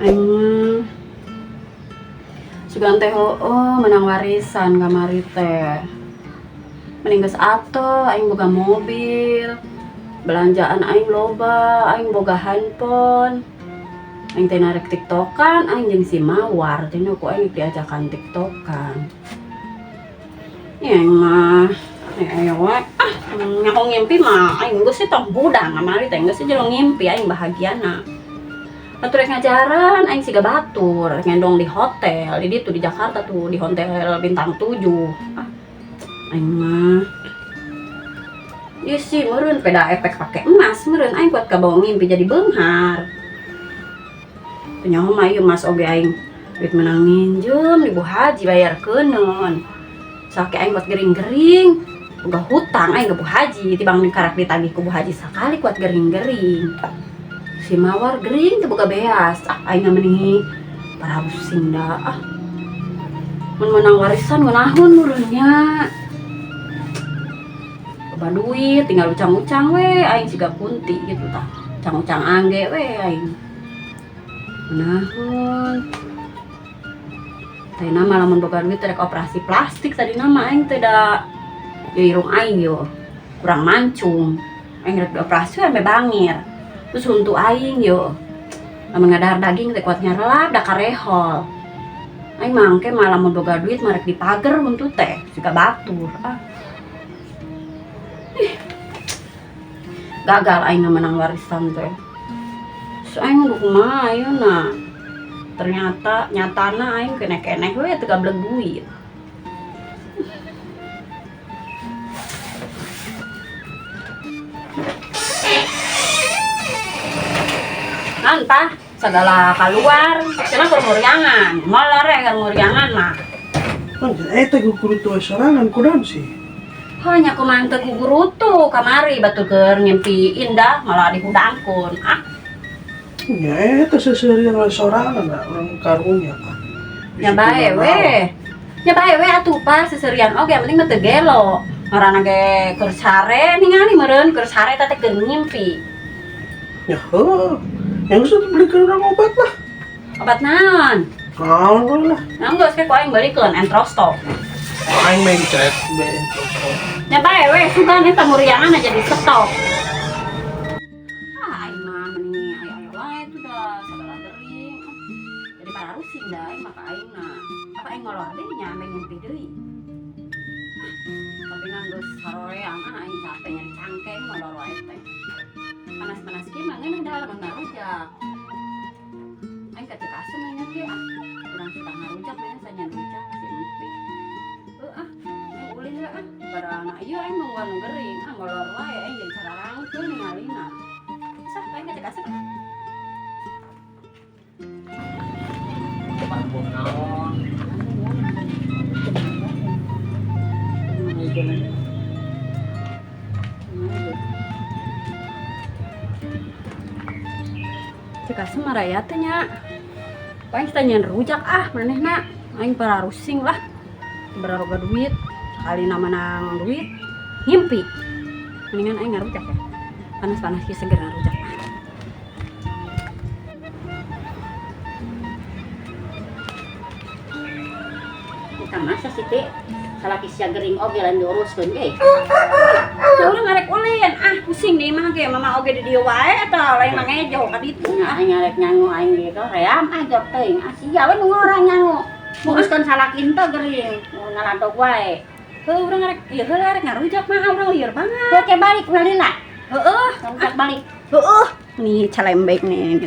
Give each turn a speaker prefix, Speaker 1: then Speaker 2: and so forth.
Speaker 1: Aing sugan teh menang warisan kamari teh. Mending geus atuh aing boga mobil. Belanjaan aing loba, aing boga handphone. Aing teh narek tiktokan, aing jeung si Mawar teh ku aing diajakan tiktokan. Yang mah ayo we nyakong ngimpi mah aing geus tong budang kamari teh geus jelong ngimpi aing bahagiana. Batur rek ngajaran aing siga batur ngendong di hotel di ditu di Jakarta tuh di hotel bintang 7. Aing mah ieu sih meureun peda efek pake emas meureun aing kuat kabawa ngimpi jadi beunghar. Nyaho mah ieu mas oge aing duit menang minjem di Bu Haji bayarkeuneun. Sake aing buat gering-gering boga hutang aing ke Bu Haji tibang karak ditagih ku Bu Haji sakali kuat gering-gering. Si Mawar gering teu boga beas aing meni para pusing da mun menang warisan ngeunahun meureun nya. Loba duit tinggal ucang-ucang we aing siga kunti gitu tah. Ucang-ucang angge we aing. Ngeunahun. Tadi nama lamun boga duit rek operasi plastik tadi nama aing teh da irung aing yo kurang mancung aing rek dioperasi sampe bangir terus untuk aing yo lamun ngadahar daging teh kuat nyarelap da karehol aing mangke malah mun boga duit marek dipager untuk teh siga batur gagal aing menang warisan teh so aing kudu kumaha ayeuna. Ternyata nyatana aing keneh-keneh we teu gableg duit. Nantah segala keluar, cenah keur muriangan, moal re keur muriangan mah.
Speaker 2: Eta guru tua sorangan kunaon sih?
Speaker 1: Hanya kumaha teu guru tuh kamari batu keur ngimpi indah malah dihudangkeun.
Speaker 2: Ya eta seserian sorangan orang karunya kan.
Speaker 1: Nya bae we. Nya bae we atuh pas seserian oge yang penting mah teu gelo. Ngaranna ge keur sare ningali meureun keur sare teh keur ngimpi.
Speaker 2: Ya heuh. Yang sudah belikan orang obat lah.
Speaker 1: Obat naon?
Speaker 2: Naon lah.
Speaker 1: Nanggeus ke ku aing beurekeun Entrostop.
Speaker 2: Aing main chat beren terus.
Speaker 1: Nya bae we sugan eta muriangan aja di stop. Aing mah meni ayo wae tuh dah sagala gering. Jadi para rusing dah aing maka aingna. Apa aing ngolor deui nya ame ngimpi deui. Tapi nanggeus saroreang aing capek nyari cangkeng ngolor wae teh. Panas-panas kieu mah ngeunah da lamun ngarujak. Aing kacek asem nya ge urang suka ngarujak mah sanya rujak si ngimpi. Aing ulin we barana ieu aing nungguan gering ngolor wae aing jadi sararangkeun ningalina. Sah aing kacek asem.
Speaker 3: Parfum naon?
Speaker 1: Cek asem maraya teh nya. Aing tanya rujak manehna. Aing para rusing lah. Beraroga duit, sekali nama nang duit, ngimpi. Mendingan aing ngarujak ya. Panas-panas kieu seger ngarujak. Kita masa sih teh salaki sia gering oge lain diuruskeun ge. Ya urang ngarek ulen, pusing deui mah ge mama oge di dieu wae eta lain mah ngejo ka ditu. Aing ngarek nyangu aing ge to ream gap teuing. Sia we nu ngorang nyangu. Muruskeun salakin teh gering, ngaladog wae. Heuh urang ngarek ieu heula rek ngarujak mah urang lieur banget. Teu ke balik heulina. Heueuh, balik. Heueuh. Nih calembek nih.